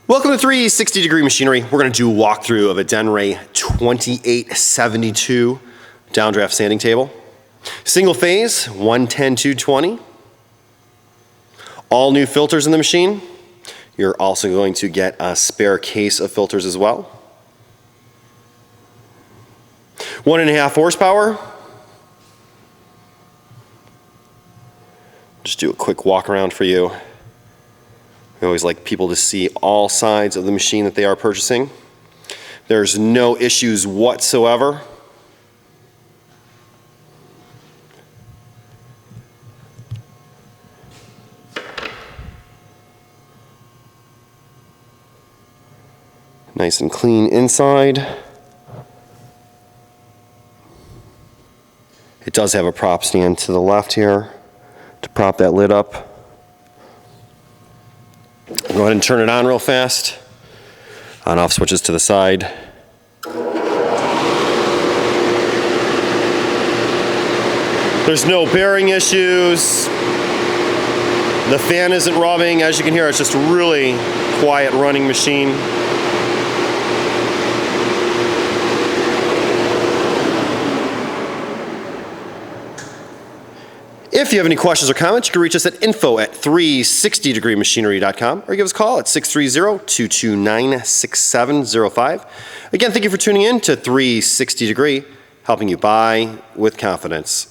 Welcome to 360 Degree Machinery. We're going to do a walkthrough of a Denray 2872 downdraft sanding table. Single phase, 110-220. All new filters in the machine. You're also going to get a spare case of filters as well. 1.5 horsepower. Just do a quick walk around for you. We always like people to see all sides of the machine that they are purchasing. There's no issues whatsoever. Nice and clean inside. It does have a prop stand to the left here to prop that lid up. Go ahead and turn it on real fast. On-off switches to the side. There's no bearing issues. The fan isn't rubbing. As you can hear, it's just a really quiet running machine. If you have any questions or comments, you can reach us at info@360degreemachinery.com or give us a call at 630-229-6705. Again, thank you for tuning in to 360 Degree, helping you buy with confidence.